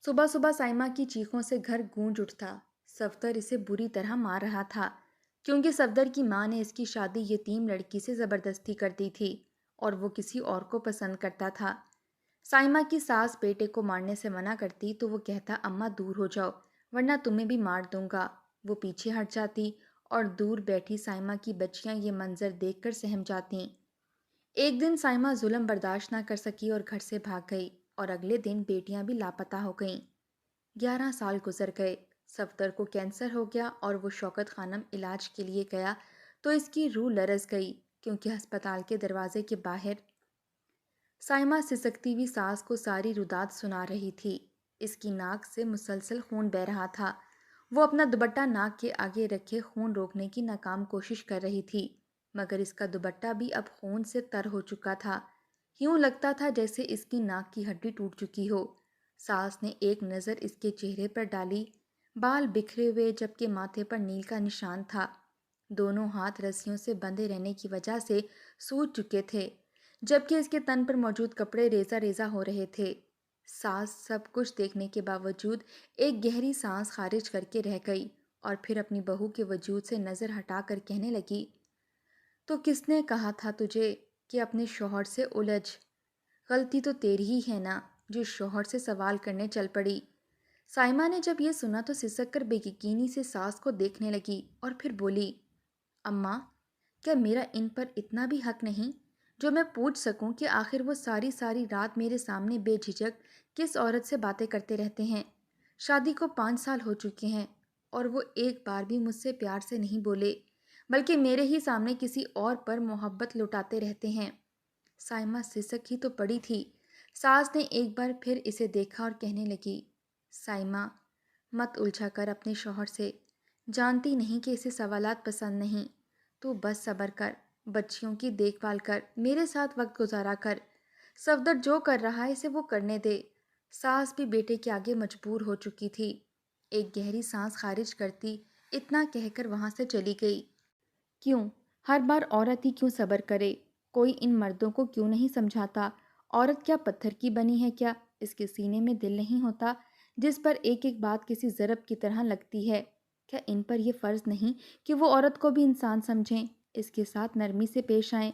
صبح صبح سائمہ کی چیخوں سے گھر گونج اٹھتا۔ صفدر اسے بری طرح مار رہا تھا کیونکہ صفدر کی ماں نے اس کی شادی یتیم لڑکی سے زبردستی کر دی تھی اور وہ کسی اور کو پسند کرتا تھا۔ سائمہ کی ساس بیٹے کو مارنے سے منع کرتی تو وہ کہتا اماں دور ہو جاؤ ورنہ تمہیں بھی مار دوں گا۔ وہ پیچھے ہٹ جاتی اور دور بیٹھی سائمہ کی بچیاں یہ منظر دیکھ کر سہم جاتیں۔ ایک دن سائمہ ظلم برداشت نہ کر سکی اور گھر سے بھاگ گئی اور اگلے دن بیٹیاں بھی لاپتہ ہو گئیں۔ 11 سال گزر گئے۔ صفدر کو کینسر ہو گیا اور وہ شوکت خانم علاج کے لیے گیا تو اس کی روح لرز گئی کیونکہ ہسپتال کے دروازے کے باہر سائمہ سسکتی ہوئی ساس کو ساری روداد سنا رہی تھی۔ اس کی ناک سے مسلسل خون بہہ رہا تھا۔ وہ اپنا دوپٹہ ناک کے آگے رکھے خون روکنے کی ناکام کوشش کر رہی تھی مگر اس کا دوپٹہ بھی اب خون سے تر ہو چکا تھا۔ یوں لگتا تھا جیسے اس کی ناک کی ہڈی ٹوٹ چکی ہو۔ ساس نے ایک نظر اس کے چہرے پر ڈالی، بال بکھرے ہوئے جبکہ ماتھے پر نیل کا نشان تھا۔ دونوں ہاتھ رسیوں سے بندھے رہنے کی وجہ سے سوج چکے تھے جبکہ اس کے تن پر موجود کپڑے ریزہ ریزہ ہو رہے تھے۔ ساس سب کچھ دیکھنے کے باوجود ایک گہری سانس خارج کر کے رہ گئی اور پھر اپنی بہو کے وجود سے نظر ہٹا کر کہنے لگی، تو کس نے کہا تھا تجھے کہ اپنے شوہر سے الجھ؟ غلطی تو تیری ہی ہے نا جو شوہر سے سوال کرنے چل پڑی۔ سائمہ نے جب یہ سنا تو سسک کر بے یقینی سے ساس کو دیکھنے لگی اور پھر بولی، اماں کیا میرا ان پر اتنا بھی حق نہیں جو میں پوچھ سکوں کہ آخر وہ ساری ساری رات میرے سامنے بے جھجک کس عورت سے باتیں کرتے رہتے ہیں؟ شادی کو 5 سال ہو چکے ہیں اور وہ ایک بار بھی مجھ سے پیار سے نہیں بولے بلکہ میرے ہی سامنے کسی اور پر محبت لوٹاتے رہتے ہیں۔ سائمہ سسک ہی تو پڑی تھی۔ ساس نے ایک بار پھر اسے دیکھا اور کہنے لگی، سائمہ مت الجھا کر اپنے شوہر سے، جانتی نہیں کہ اسے سوالات پسند نہیں۔ تو بس صبر کر، بچیوں کی دیکھ بھال کر، میرے ساتھ وقت گزارا کر۔ صفدر جو کر رہا ہے اسے وہ کرنے دے۔ ساس بھی بیٹے کے آگے مجبور ہو چکی تھی۔ ایک گہری سانس خارج کرتی اتنا کہہ کر وہاں سے چلی گئی۔ کیوں ہر بار عورت ہی کیوں صبر کرے؟ کوئی ان مردوں کو کیوں نہیں سمجھاتا؟ عورت کیا پتھر کی بنی ہے کیا؟ اس کے سینے میں دل نہیں ہوتا جس پر ایک ایک بات کسی ضرب کی طرح لگتی ہے؟ کیا ان پر یہ فرض نہیں کہ وہ عورت کو بھی انسان سمجھیں، اس کے ساتھ نرمی سے پیش آئیں؟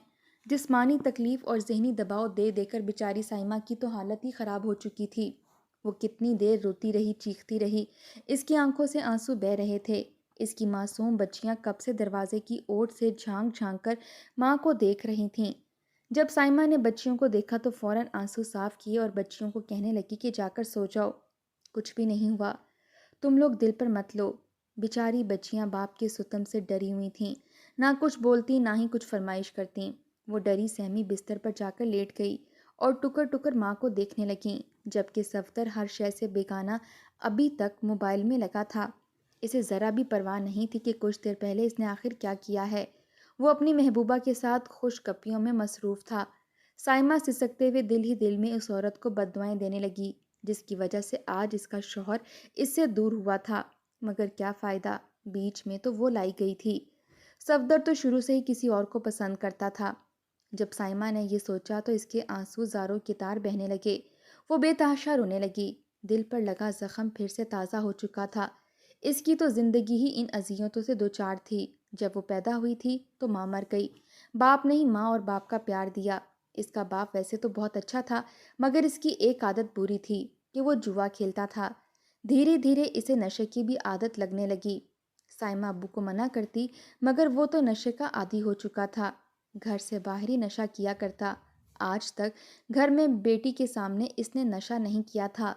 جسمانی تکلیف اور ذہنی دباؤ دے دے کر بیچاری سائمہ کی تو حالت ہی خراب ہو چکی تھی۔ وہ کتنی دیر روتی رہی، چیختی رہی، اس کی آنکھوں سے آنسو بہہ رہے تھے۔ اس کی معصوم بچیاں کب سے دروازے کی اوٹ سے جھانک جھانک کر ماں کو دیکھ رہی تھیں۔ جب سائمہ نے بچیوں کو دیکھا تو فوراً آنسو صاف کیے اور بچیوں کو کہنے لگی کہ جا کر سو جاؤ، کچھ بھی نہیں ہوا، تم لوگ دل پر مت لو۔ بیچاری بچیاں باپ کے ستم سے ڈری ہوئی تھیں، نہ کچھ بولتی نہ ہی کچھ فرمائش کرتیں۔ وہ ڈری سہمی بستر پر جا کر لیٹ گئی اور ٹکر ٹکر ماں کو دیکھنے لگیں جبکہ صفدر ہر شے سے بیگانہ ابھی تک موبائل میں لگا تھا۔ اسے ذرا بھی پرواہ نہیں تھی کہ کچھ دیر پہلے اس نے آخر کیا کیا ہے۔ وہ اپنی محبوبہ کے ساتھ خوش گپیوں میں مصروف تھا۔ سائمہ سسکتے ہوئے دل ہی دل میں اس عورت کو بد دعائیں دینے لگی جس کی وجہ سے آج اس کا شوہر اس سے دور ہوا تھا، مگر کیا فائدہ، بیچ میں تو وہ لائی گئی تھی۔ صفدر تو شروع سے ہی کسی اور کو پسند کرتا تھا۔ جب سائمہ نے یہ سوچا تو اس کے آنسو زاروں کی طار بہنے لگے۔ وہ بے تحاشا رونے لگی۔ دل پر لگا زخم پھر سے تازہ ہو چکا تھا۔ اس کی تو زندگی ہی ان اذیتوں سے دوچار تھی۔ جب وہ پیدا ہوئی تھی تو ماں مر گئی، باپ نے ہی ماں اور باپ کا پیار دیا۔ اس کا باپ ویسے تو بہت اچھا تھا مگر اس کی ایک عادت بری تھی کہ وہ جوا کھیلتا تھا۔ دھیرے دھیرے اسے نشے کی بھی عادت لگنے لگی۔ سائمہ ابو کو منع کرتی مگر وہ تو نشے کا عادی ہو چکا تھا، گھر سے باہر ہی نشہ کیا کرتا۔ آج تک گھر میں بیٹی کے سامنے اس نے نشہ نہیں کیا تھا۔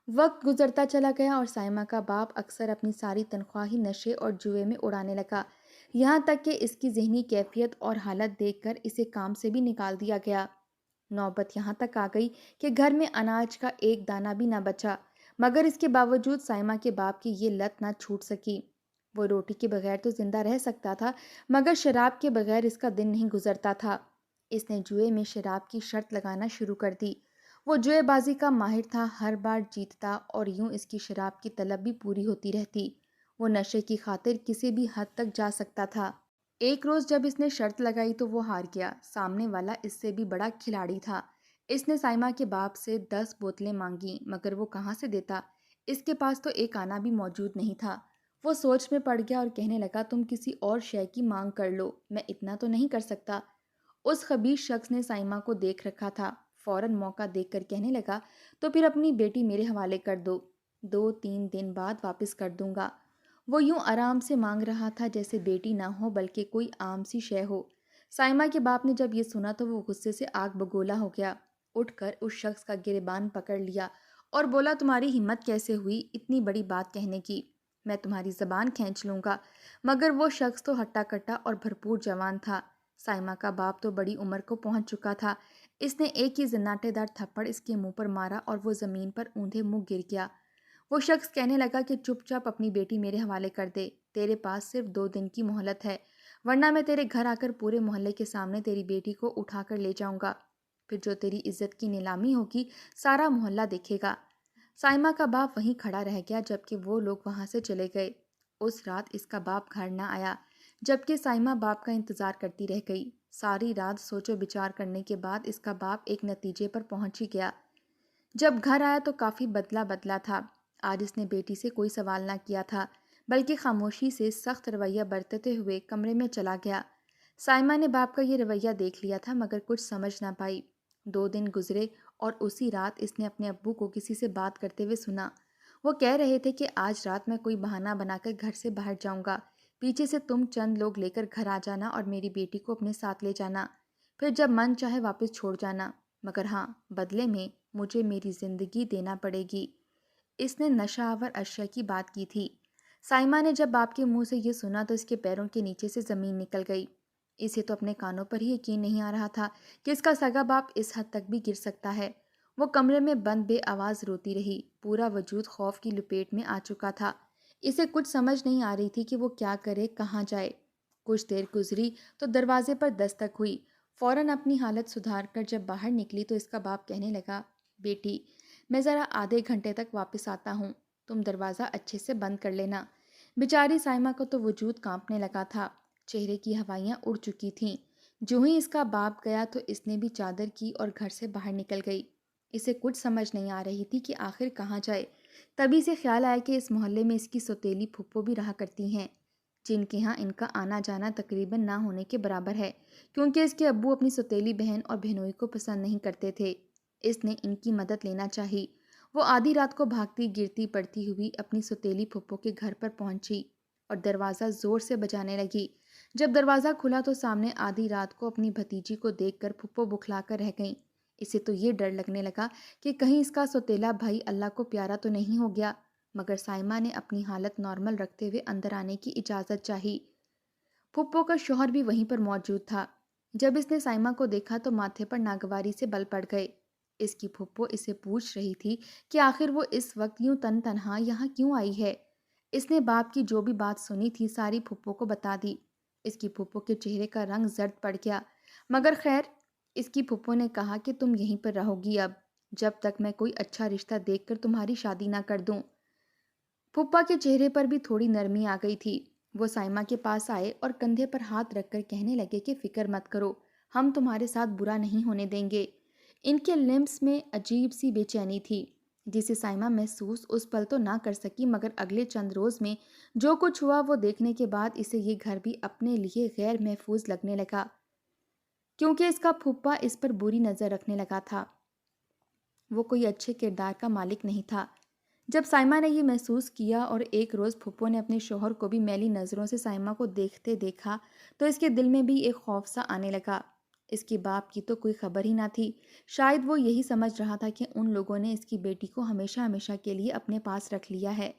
وقت گزرتا چلا گیا اور سائمہ کا باپ اکثر اپنی ساری تنخواہ ہی نشے اور جوئے میں اڑانے لگا، یہاں تک کہ اس کی ذہنی کیفیت اور حالت دیکھ کر اسے کام سے بھی نکال دیا گیا۔ نوبت یہاں تک آ گئی کہ گھر میں اناج کا ایک دانہ بھی نہ بچا، مگر اس کے باوجود سائمہ کے باپ کی یہ لت نہ چھوٹ سکی۔ وہ روٹی کے بغیر تو زندہ رہ سکتا تھا مگر شراب کے بغیر اس کا دن نہیں گزرتا تھا۔ اس نے جوئے میں شراب کی شرط لگانا شروع کر دی۔ وہ جوئے بازی کا ماہر تھا، ہر بار جیتتا اور یوں اس کی شراب کی طلب بھی پوری ہوتی رہتی۔ وہ نشے کی خاطر کسی بھی حد تک جا سکتا تھا۔ ایک روز جب اس نے شرط لگائی تو وہ ہار گیا۔ سامنے والا اس سے بھی بڑا کھلاڑی تھا۔ اس نے سائمہ کے باپ سے 10 بوتلیں مانگیں مگر وہ کہاں سے دیتا؟ اس کے پاس تو ایک آنا بھی موجود نہیں تھا۔ وہ سوچ میں پڑ گیا اور کہنے لگا تم کسی اور شے کی مانگ کر لو، میں اتنا تو نہیں کر سکتا۔ اس خبیث شخص نے سائمہ کو دیکھ رکھا تھا، فوراً موقع دیکھ کر کہنے لگا تو پھر اپنی بیٹی میرے حوالے کر دو، 2-3 دن بعد واپس کر دوں گا۔ وہ یوں آرام سے مانگ رہا تھا جیسے بیٹی نہ ہو بلکہ کوئی عام سی شے ہو۔ سائمہ کے باپ نے جب یہ سنا تو وہ غصے سے آگ بگولا ہو گیا، اٹھ کر اس شخص کا گریبان پکڑ لیا اور بولا تمہاری ہمت کیسے ہوئی اتنی بڑی بات کہنے کی، میں تمہاری زبان کھینچ لوں گا۔ مگر وہ شخص تو ہٹا کٹا اور بھرپور جوان تھا۔ سائمہ کا باپ تو بڑی عمر کو پہنچ چکا تھا۔ اس نے ایک ہی زناٹے دار تھپڑ اس کے منہ پر مارا اور وہ زمین پر اوندھے منہ گر گیا۔ وہ شخص کہنے لگا کہ چپ چاپ اپنی بیٹی میرے حوالے کر دے، تیرے پاس صرف 2 دن کی مہلت ہے، ورنہ میں تیرے گھر آ کر پورے محلے کے سامنے تیری بیٹی کو اٹھا کر لے جاؤں گا، پھر جو تیری عزت کی نیلامی ہوگی سارا محلہ دیکھے گا۔ سائمہ کا باپ وہیں کھڑا رہ گیا جبکہ وہ لوگ وہاں سے چلے گئے۔ اس رات اس کا باپ گھر نہ آیا جبکہ سائمہ باپ کا انتظار کرتی رہ گئی۔ ساری رات سوچ و بچار کرنے کے بعد اس کا باپ ایک نتیجے پر پہنچ ہی گیا۔ جب گھر آیا تو کافی بدلا بدلا تھا۔ آج اس نے بیٹی سے کوئی سوال نہ کیا تھا بلکہ خاموشی سے سخت رویہ برتتے ہوئے کمرے میں چلا گیا۔ سائمہ نے باپ کا یہ رویہ دیکھ لیا تھا مگر کچھ سمجھ نہ پائی۔ 2 دن گزرے اور اسی رات اس نے اپنے ابو کو کسی سے بات کرتے ہوئے سنا۔ وہ کہہ رہے تھے کہ آج رات میں کوئی بہانہ بنا کر گھر سے باہر جاؤں گا، پیچھے سے تم چند لوگ لے کر گھر آ جانا اور میری بیٹی کو اپنے ساتھ لے جانا، پھر جب من چاہے واپس چھوڑ جانا، مگر ہاں بدلے میں مجھے میری زندگی دینا پڑے گی۔ اس نے نشہ آور اشیاء کی بات کی تھی۔ سائمہ نے جب باپ کے منہ سے یہ سنا تو اس کے پیروں کے نیچے سے زمین نکل گئی۔ اسے تو اپنے کانوں پر ہی یقین نہیں آ رہا تھا کہ اس کا سگا باپ اس حد تک بھی گر سکتا ہے۔ وہ کمرے میں بند بے آواز روتی رہی، پورا وجود خوف کی لپیٹ میں آ چکا تھا۔ اسے کچھ سمجھ نہیں آ رہی تھی کہ وہ کیا کرے، کہاں جائے۔ کچھ دیر گزری تو دروازے پر دستک ہوئی۔ فوراً اپنی حالت سدھار کر جب باہر نکلی تو اس کا باپ کہنے لگا بیٹی میں ذرا آدھے گھنٹے تک واپس آتا ہوں، تم دروازہ اچھے سے بند کر لینا۔ بیچاری سائمہ کو تو وجود کانپنے لگا تھا، چہرے کی ہوائیاں اڑ چکی تھیں۔ جو ہی اس کا باپ گیا تو اس نے بھی چادر کی اور گھر سے باہر نکل گئی۔ اسے کچھ سمجھ نہیں آ رہی تھی کہ آخر کہاں جائے۔ تبھی سے خیال آیا کہ اس محلے میں اس کی سوتیلی پھپھو بھی رہا کرتی ہیں، جن کے ہاں ان کا آنا جانا تقریباً نہ ہونے کے برابر ہے، کیونکہ اس کے ابو اپنی سوتیلی بہن اور بہنوئی کو پسند نہیں کرتے تھے۔ اس نے ان کی مدد لینا چاہی۔ وہ آدھی رات کو بھاگتی گرتی پڑتی ہوئی اپنی سوتیلی پھپھو کے گھر پر پہنچی اور دروازہ زور سے بجانے لگی۔ جب دروازہ کھلا تو سامنے آدھی رات کو اپنی بھتیجی کو دیکھ کر پھپھو بکھلا کر رہ گئیں۔ اسے تو یہ ڈر لگنے لگا کہ کہیں اس کا سوتیلا بھائی اللہ کو پیارا تو نہیں ہو گیا، مگر سائمہ نے اپنی حالت نارمل رکھتے ہوئے اندر آنے کی اجازت چاہی۔ پھپھو کا شوہر بھی وہیں پر موجود تھا۔ جب اس نے سائمہ کو دیکھا تو ماتھے پر ناگواری سے بل پڑ گئے۔ اس کی پھپھو اسے پوچھ رہی تھی کہ آخر وہ اس وقت یوں تنہا یہاں کیوں آئی ہے۔ اس نے باپ کی جو بھی بات سنی تھی ساری پھپھو کو بتا دی۔ اس کی پھپھو کے چہرے کا رنگ زرد پڑ گیا، مگر خیر، اس کی پھپھو نے کہا کہ تم یہیں پر رہو گی اب، جب تک میں کوئی اچھا رشتہ دیکھ کر تمہاری شادی نہ کر دوں۔ پھپھا کے چہرے پر بھی تھوڑی نرمی آ گئی تھی۔ وہ سائمہ کے پاس آئے اور کندھے پر ہاتھ رکھ کر کہنے لگے کہ فکر مت کرو، ہم تمہارے ساتھ برا نہیں ہونے دیں گے۔ ان کے لمس میں عجیب سی بے چینی تھی جسے سائمہ محسوس اس پل تو نہ کر سکی، مگر اگلے چند روز میں جو کچھ ہوا وہ دیکھنے کے بعد اسے یہ گھر بھی اپنے لیے غیر محفوظ لگنے لگا، کیونکہ اس کا پھپھا اس پر بری نظر رکھنے لگا تھا۔ وہ کوئی اچھے کردار کا مالک نہیں تھا۔ جب سائمہ نے یہ محسوس کیا اور ایک روز پھپھو نے اپنے شوہر کو بھی میلی نظروں سے سائمہ کو دیکھتے دیکھا تو اس کے دل میں بھی ایک خوف سا آنے لگا۔ اس کے باپ کی تو کوئی خبر ہی نہ تھی۔ شاید وہ یہی سمجھ رہا تھا کہ ان لوگوں نے اس کی بیٹی کو ہمیشہ ہمیشہ کے لیے اپنے پاس رکھ لیا ہے۔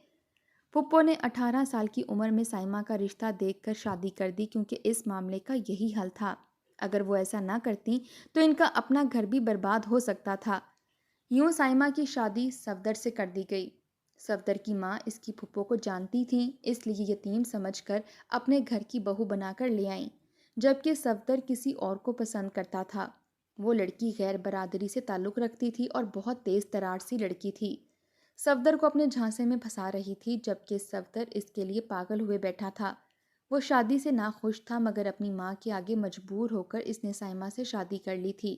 پھپھو نے 18 سال کی عمر میں سائمہ کا رشتہ دیکھ کر شادی کر دی، کیونکہ اس معاملے کا یہی حل تھا۔ اگر وہ ایسا نہ کرتی تو ان کا اپنا گھر بھی برباد ہو سکتا تھا۔ یوں سائمہ کی شادی صفدر سے کر دی گئی۔ صفدر کی ماں اس کی پھپھو کو جانتی تھیں، اس لیے یتیم سمجھ کر اپنے گھر کی بہو بنا کر لے آئیں، جبکہ صفدر کسی اور کو پسند کرتا تھا۔ وہ لڑکی غیر برادری سے تعلق رکھتی تھی اور بہت تیز ترار سی لڑکی تھی۔ صفدر کو اپنے جھانسے میں پھنسا رہی تھی، جبکہ صفدر اس کے لیے پاگل ہوئے بیٹھا تھا۔ وہ شادی سے ناخوش تھا، مگر اپنی ماں کے آگے مجبور ہو کر اس نے سائمہ سے شادی کر لی تھی۔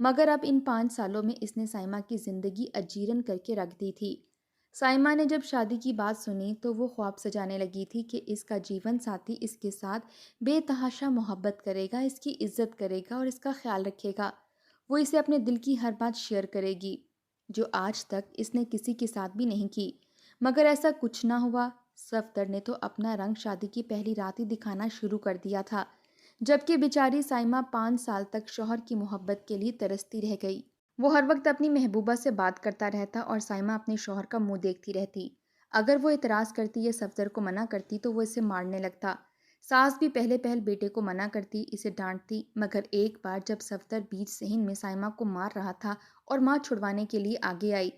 مگر اب ان 5 سالوں میں اس نے سائمہ کی زندگی اجیرن کر کے رکھ دی تھی۔ سائمہ نے جب شادی کی بات سنی تو وہ خواب سجانے لگی تھی کہ اس کا جیون ساتھی اس کے ساتھ بے تحاشا محبت کرے گا، اس کی عزت کرے گا اور اس کا خیال رکھے گا۔ وہ اسے اپنے دل کی ہر بات شیئر کرے گی، جو آج تک اس نے کسی کے ساتھ بھی نہیں کی۔ مگر ایسا کچھ نہ ہوا۔ صفدر نے تو اپنا رنگ شادی کی پہلی رات ہی دکھانا شروع کر دیا تھا، جبکہ بیچاری سائمہ 5 سال تک شوہر کی محبت کے لیے ترستی رہ گئی۔ وہ ہر وقت اپنی محبوبہ سے بات کرتا رہتا اور سائمہ اپنے شوہر کا منہ دیکھتی رہتی۔ اگر وہ اعتراض کرتی یا صفدر کو منع کرتی تو وہ اسے مارنے لگتا۔ ساس بھی پہلے پہل بیٹے کو منع کرتی، اسے ڈانٹتی، مگر ایک بار جب صفدر بیچ صحن میں سائمہ کو مار رہا تھا اور ماں چھڑوانے کے لیے آگے آئی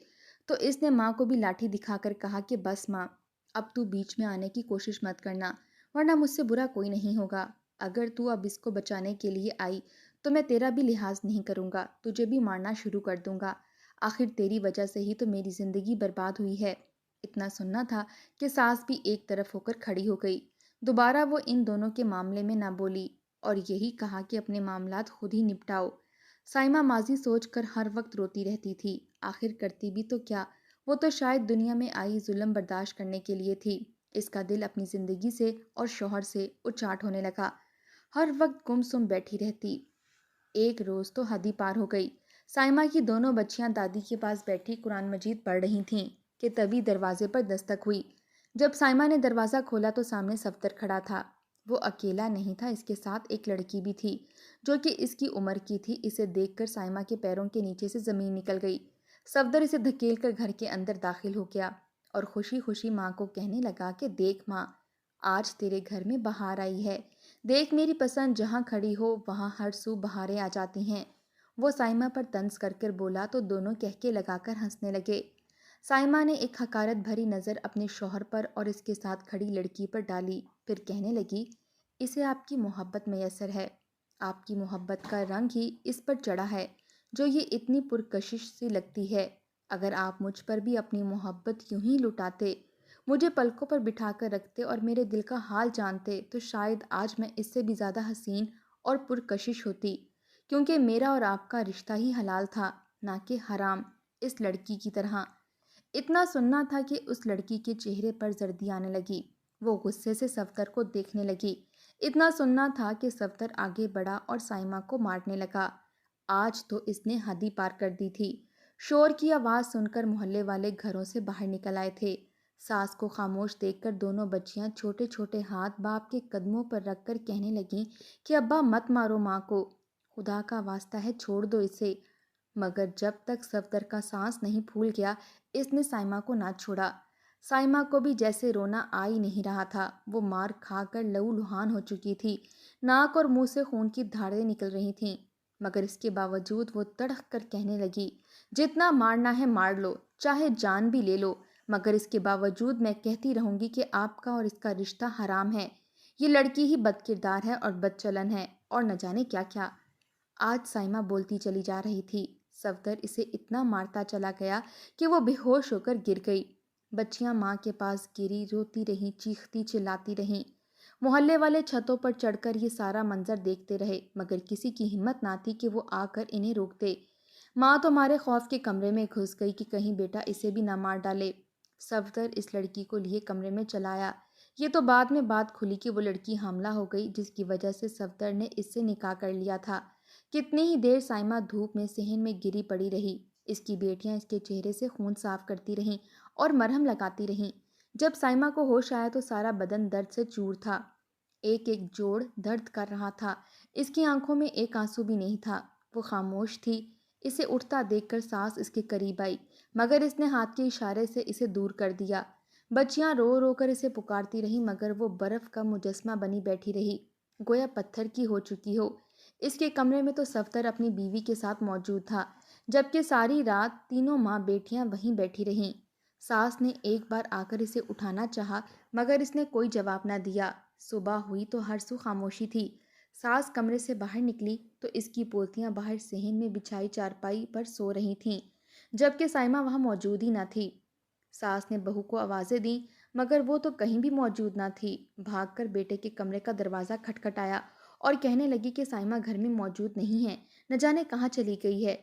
تو اس نے ماں کو بھی لاٹھی دکھا کر کہا کہ بس ماں، اب تو بیچ میں آنے کی کوشش مت کرنا، ورنہ مجھ سے برا کوئی نہیں ہوگا۔ اگر تو اب اس کو بچانے کے لیے آئی تو میں تیرا بھی لحاظ نہیں کروں گا، تجھے بھی مارنا شروع کر دوں گا۔ آخر تیری وجہ سے ہی تو میری زندگی برباد ہوئی ہے۔ اتنا سننا تھا کہ ساس بھی ایک طرف ہو کر کھڑی ہو گئی۔ دوبارہ وہ ان دونوں کے معاملے میں نہ بولی اور یہی کہا کہ اپنے معاملات خود ہی نپٹاؤ۔ سائمہ ماضی سوچ کر ہر وقت روتی رہتی تھی، آخر کرتی بھی تو کیا، وہ تو شاید دنیا میں آئی ظلم برداشت کرنے کے لیے تھی۔ اس کا دل اپنی زندگی سے اور شوہر سے اچاٹ ہونے لگا، ہر وقت گم سم بیٹھی رہتی۔ ایک روز تو حد ہی پار ہو گئی۔ سائمہ کی دونوں بچیاں دادی کے پاس بیٹھی قرآن مجید پڑھ رہی تھیں کہ تبھی دروازے پر دستک ہوئی۔ جب سائمہ نے دروازہ کھولا تو سامنے صفدر کھڑا تھا۔ وہ اکیلا نہیں تھا، اس کے ساتھ ایک لڑکی بھی تھی جو کہ اس کی عمر کی تھی۔ اسے دیکھ کر سائمہ کے پیروں کے نیچے سے زمین نکل گئی۔ صفدر اسے دھکیل کر گھر کے اندر داخل ہو گیا اور خوشی خوشی ماں کو کہنے لگا کہ دیکھ ماں، آج تیرے گھر میں بہار آئی ہے، دیکھ میری پسند جہاں کھڑی ہو وہاں ہر سو بہاریں آ جاتی ہیں۔ وہ سائمہ پر طنز کر کر بولا تو دونوں کہکے لگا کر ہنسنے لگے۔ سائمہ نے ایک حقارت بھری نظر اپنے شوہر پر اور اس کے ساتھ کھڑی لڑکی پر ڈالی، پھر کہنے لگی، اسے آپ کی محبت میسر ہے، آپ کی محبت کا رنگ ہی اس پر چڑھا ہے جو یہ اتنی پرکشش سی لگتی ہے۔ اگر آپ مجھ پر بھی اپنی محبت یوں ہی لٹاتے، مجھے پلکوں پر بٹھا کر رکھتے اور میرے دل کا حال جانتے تو شاید آج میں اس سے بھی زیادہ حسین اور پرکشش ہوتی، کیونکہ میرا اور آپ کا رشتہ ہی حلال تھا، نہ کہ حرام، اس لڑکی کی طرح۔ اتنا سننا تھا کہ اس لڑکی کے چہرے پر زردی آنے لگی۔ وہ غصے سے صفدر کو دیکھنے لگی۔ اتنا سننا تھا کہ صفدر آگے بڑھا اور سائمہ کو مارنے لگا۔ آج تو اس نے حد ہی پار کر دی تھی۔ شور کی آواز سن کر محلے والے گھروں سے باہر نکل آئے تھے۔ ساس کو خاموش دیکھ کر دونوں بچیاں چھوٹے چھوٹے ہاتھ باپ کے قدموں پر رکھ کر کہنے لگیں کہ ابا مت مارو ماں کو، خدا کا واسطہ ہے چھوڑ دو اسے۔ مگر جب تک صفدر کا سانس نہیں پھول گیا اس نے سائمہ کو نہ چھوڑا۔ سائمہ کو بھی جیسے رونا آ ہی نہیں رہا تھا، وہ مار کھا کر لہو لہان ہو چکی تھی، ناک اور منہ سے خون کی دھاریں نکل رہی تھیں، مگر اس کے باوجود وہ تڑک کر کہنے لگی، جتنا مارنا ہے مار لو، چاہے جان بھی لے لو، مگر اس کے باوجود میں کہتی رہوں گی کہ آپ کا اور اس کا رشتہ حرام ہے، یہ لڑکی ہی بد کردار ہے اور بد چلن ہے اور نہ جانے کیا کیا۔ آج سائمہ بولتی چلی جا رہی تھی، صفدر اسے اتنا مارتا چلا گیا کہ وہ بے ہوش ہو کر گر گئی۔ بچیاں ماں کے پاس گری، روتی رہیں، چیختی چلاتی رہیں۔ محلے والے چھتوں پر چڑھ کر یہ سارا منظر دیکھتے رہے، مگر کسی کی ہمت نہ تھی کہ وہ آ کر انہیں روک دے۔ ماں تو مارے خوف کے کمرے میں گھس گئی کہ کہیں بیٹا اسے بھی نہ مار ڈالے۔ صفدر اس لڑکی کو لیے کمرے میں چلایا۔ یہ تو بعد میں بات کھلی کہ وہ لڑکی حاملہ ہو گئی، جس کی وجہ سے صفدر نے اس سے نکاح کر لیا تھا۔ کتنی ہی دیر سائمہ دھوپ میں صحن میں گری پڑی رہی۔ اس کی بیٹیاں اس کے چہرے سے خون صاف کرتی رہیں اور مرہم لگاتی رہیں۔ جب سائمہ کو ہوش آیا تو سارا بدن درد سے چور تھا، ایک ایک جوڑ درد کر رہا تھا، اس کی آنکھوں میں ایک آنسو بھی نہیں تھا، وہ خاموش تھی۔ اسے اٹھتا دیکھ کر ساس اس کے قریب آئی، مگر اس نے ہاتھ کے اشارے سے اسے دور کر دیا۔ بچیاں رو رو کر اسے پکارتی رہیں، مگر وہ برف کا مجسمہ بنی بیٹھی رہی، گویا پتھر کی ہو چکی ہو۔ اس کے کمرے میں تو صفدر اپنی بیوی کے ساتھ موجود تھا، جبکہ ساری رات تینوں ماں بیٹیاں وہیں بیٹھی رہیں۔ ساس نے ایک بار آ کر اسے اٹھانا چاہا، مگر اس نے کوئی جواب نہ دیا۔ صبح ہوئی تو ہر سو خاموشی تھی۔ ساس کمرے سے باہر نکلی تو اس کی پوتیاں باہر صحن میں بچھائی چارپائی پر سو رہی تھیں، جبکہ سائمہ وہاں موجود ہی نہ تھی۔ ساس نے بہو کو آوازیں دیں، مگر وہ تو کہیں بھی موجود نہ تھی۔ بھاگ کر بیٹے کے کمرے کا دروازہ کھٹکھٹایا اور کہنے لگی کہ سائمہ گھر میں موجود نہیں ہے، نہ جانے کہاں چلی گئی ہے۔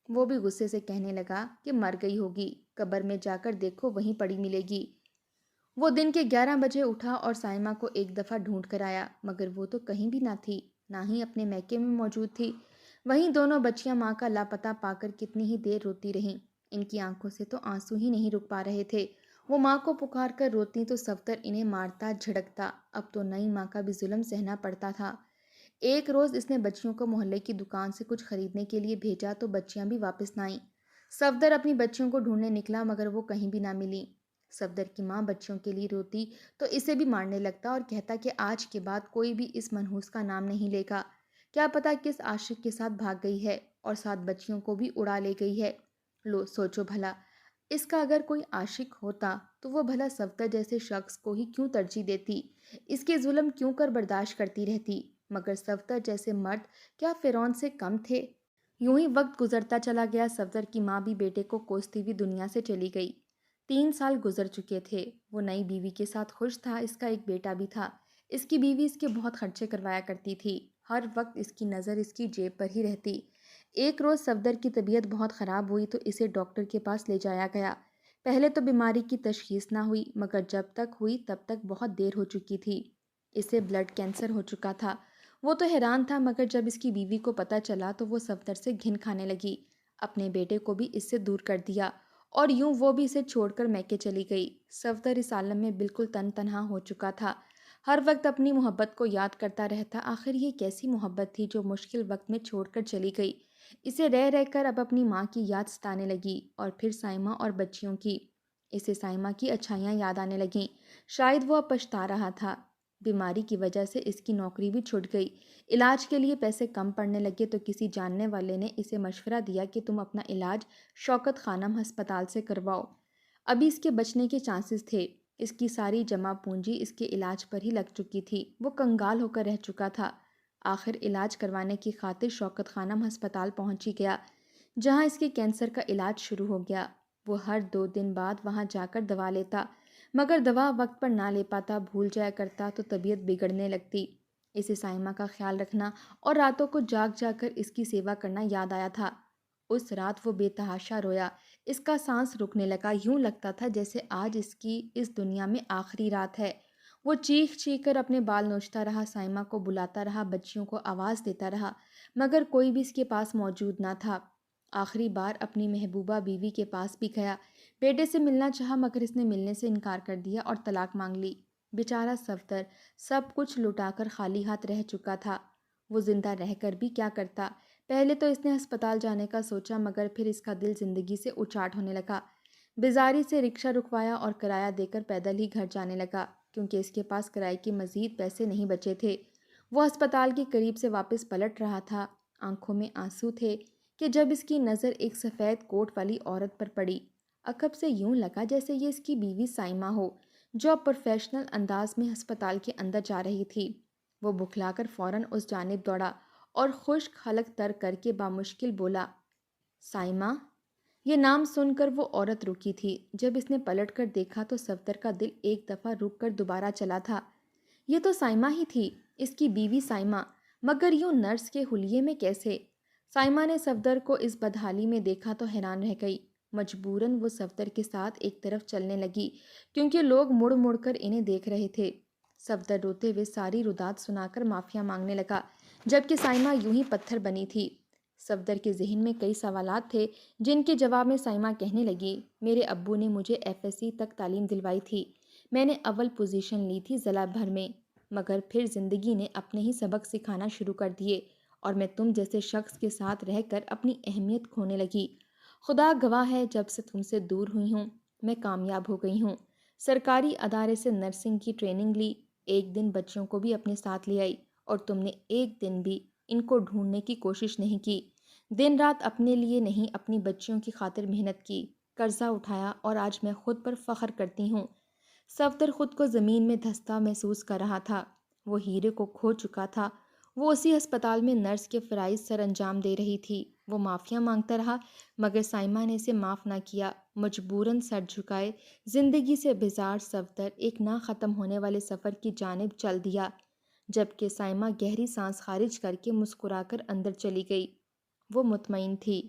وہ بھی غصے سے کہنے لگا کہ مر گئی ہوگی، قبر میں جا کر دیکھو وہیں پڑی ملے گی۔ وہ دن کے 11 بجے اٹھا اور سائمہ کو ایک دفعہ ڈھونڈ کر آیا، مگر وہ تو کہیں بھی نہ تھی، نہ ہی اپنے میکے میں موجود تھی۔ وہیں دونوں بچیاں ماں کا لاپتہ پا کر کتنی ہی دیر روتی رہیں۔ ان کی آنکھوں سے تو آنسو ہی نہیں رک پا رہے تھے۔ وہ ماں کو پکار کر روتی تو صفدر انہیں مارتا جھڑکتا۔ اب تو نئی ماں کا بھی ظلم سہنا پڑتا تھا۔ ایک روز اس نے بچیوں کو محلے کی دکان سے کچھ خریدنے کے لیے بھیجا تو بچیاں بھی واپس نہ آئیں۔ صفدر اپنی بچیوں کو ڈھونڈنے نکلا مگر وہ کہیں بھی نہ ملی۔ صفدر کی ماں بچیوں کے لیے روتی تو اسے بھی مارنے لگتا اور کہتا کہ آج کے بعد کوئی بھی اس منحوس کا نام نہیں لے گا۔ کیا پتا کس عاشق کے ساتھ بھاگ گئی ہے اور ساتھ بچیوں کو بھی اڑا لے گئی ہے۔ لو سوچو بھلا، اس کا اگر کوئی عاشق ہوتا تو وہ بھلا صفدر جیسے شخص کو ہی کیوں ترجیح دیتی، اس کے ظلم کیوں کر برداشت کرتی رہتی؟ مگر صفدر جیسے مرد کیا فرعون سے کم تھے؟ یوں ہی وقت گزرتا چلا گیا۔ صفدر کی ماں بھی بیٹے کو کوستی ہوئی دنیا سے چلی گئی۔ 3 سال گزر چکے تھے۔ وہ نئی بیوی کے ساتھ خوش تھا۔ اس کا ایک بیٹا بھی تھا۔ اس کی بیوی اس کے بہت خرچے کروایا کرتی تھی۔ ہر وقت اس کی نظر اس کی جیب پر ہی رہتی۔ ایک روز صفدر کی طبیعت بہت خراب ہوئی تو اسے ڈاکٹر کے پاس لے جایا گیا۔ پہلے تو بیماری کی تشخیص نہ ہوئی مگر جب تک ہوئی تب تک بہت دیر ہو چکی تھی۔ اسے بلڈ کینسر ہو چکا تھا۔ وہ تو حیران تھا مگر جب اس کی بیوی کو پتہ چلا تو وہ صفدر سے گھن کھانے لگی۔ اپنے بیٹے کو بھی اس سے دور کر دیا اور یوں وہ بھی اسے چھوڑ کر میکے چلی گئی۔ صفدر اس عالم میں بالکل تنہا ہو چکا تھا۔ ہر وقت اپنی محبت کو یاد کرتا رہتا۔ آخر یہ کیسی محبت تھی جو مشکل وقت میں چھوڑ کر چلی گئی؟ اسے رہ رہ کر اب اپنی ماں کی یاد ستانے لگی اور پھر سائمہ اور بچیوں کی۔ اسے سائمہ کی اچھائیاں یاد آنے لگیں۔ شاید وہ اب پچھتا رہا تھا۔ بیماری کی وجہ سے اس کی نوکری بھی چھوٹ گئی۔ علاج کے لیے پیسے کم پڑنے لگے تو کسی جاننے والے نے اسے مشورہ دیا کہ تم اپنا علاج شوکت خانم ہسپتال سے کرواؤ۔ ابھی اس کے بچنے کے چانسز تھے۔ اس کی ساری جمع پونجی اس کے علاج پر ہی لگ چکی تھی۔ وہ کنگال ہو کر رہ چکا تھا۔ آخر علاج کروانے کی خاطر شوکت خانم ہسپتال پہنچ ہی گیا، جہاں اس کے کینسر کا علاج شروع ہو گیا۔ وہ ہر 2 دن بعد وہاں جا کر دوا لیتا مگر دوا وقت پر نہ لے پاتا، بھول جایا کرتا تو طبیعت بگڑنے لگتی۔ اسے سائمہ کا خیال رکھنا اور راتوں کو جاگ جا کر اس کی سیوا کرنا یاد آیا تھا۔ اس رات وہ بے تحاشا رویا۔ اس کا سانس رکنے لگا، یوں لگتا تھا جیسے آج اس کی اس دنیا میں آخری رات ہے۔ وہ چیخ چیخ کر اپنے بال نوچتا رہا، سائمہ کو بلاتا رہا، بچیوں کو آواز دیتا رہا مگر کوئی بھی اس کے پاس موجود نہ تھا۔ آخری بار اپنی محبوبہ بیوی کے پاس بھی گیا، بیٹے سے ملنا چاہا مگر اس نے ملنے سے انکار کر دیا اور طلاق مانگ لی۔ بیچارہ صفدر سب کچھ لٹا کر خالی ہاتھ رہ چکا تھا۔ وہ زندہ رہ کر بھی کیا کرتا؟ پہلے تو اس نے ہسپتال جانے کا سوچا مگر پھر اس کا دل زندگی سے اچاٹ ہونے لگا۔ بیزاری سے رکشہ رکوایا اور کرایہ دے کر پیدل ہی گھر جانے لگا کیونکہ اس کے پاس کرائے کے مزید پیسے نہیں بچے تھے۔ وہ ہسپتال کے قریب سے واپس پلٹ رہا تھا، آنکھوں میں آنسو تھے کہ جب اس کی نظر ایک سفید کوٹ والی عورت پر پڑی۔ عقب سے یوں لگا جیسے یہ اس کی بیوی سائمہ ہو جو اب پروفیشنل انداز میں ہسپتال کے اندر جا رہی تھی۔ وہ بکھلا کر فوراً اس جانب دوڑا اور خشک حلق تر کر کے بامشکل بولا، سائمہ۔ یہ نام سن کر وہ عورت رکی تھی۔ جب اس نے پلٹ کر دیکھا تو صفدر کا دل ایک دفعہ رک کر دوبارہ چلا تھا۔ یہ تو سائمہ ہی تھی، اس کی بیوی سائمہ، مگر یوں نرس کے حلیے میں کیسے؟ سائمہ نے صفدر کو اس بدحالی میں دیکھا تو حیران رہ گئی۔ مجبوراً وہ صفدر کے ساتھ ایک طرف چلنے لگی کیونکہ لوگ مڑ مڑ کر انہیں دیکھ رہے تھے۔ صفدر روتے ہوئے ساری رودات سنا کر معافیاں مانگنے لگا جبکہ سائمہ یوں ہی پتھر بنی تھی۔ صفدر کے ذہن میں کئی سوالات تھے جن کے جواب میں سائمہ کہنے لگی، میرے ابو نے مجھے FSC تک تعلیم دلوائی تھی، میں نے اول پوزیشن لی تھی ضلع بھر میں، مگر پھر زندگی نے اپنے ہی سبق سکھانا شروع کر دیے اور میں تم جیسے شخص کے ساتھ رہ کر اپنی اہمیت کھونے لگی۔ خدا گواہ ہے جب سے تم سے دور ہوئی ہوں میں کامیاب ہو گئی ہوں۔ سرکاری ادارے سے نرسنگ کی ٹریننگ لی، ایک دن بچوں کو بھی اپنے ساتھ لے آئی اور تم نے ایک دن بھی ان کو ڈھونڈنے کی کوشش نہیں کی۔ دن رات اپنے لیے نہیں اپنی بچیوں کی خاطر محنت کی، قرضہ اٹھایا اور آج میں خود پر فخر کرتی ہوں۔ صفدر خود کو زمین میں دھنستا محسوس کر رہا تھا۔ وہ ہیرے کو کھو چکا تھا۔ وہ اسی ہسپتال میں نرس کے فرائض سر انجام دے رہی تھی۔ وہ معافیاں مانگتا رہا مگر سائمہ نے اسے معاف نہ کیا۔ مجبوراً سر جھکائے زندگی سے بیزار صفدر ایک نہ ختم ہونے والے سفر کی جانب چل دیا، جبکہ سائمہ گہری سانس خارج کر کے مسکرا کر اندر چلی گئی۔ وہ مطمئن تھی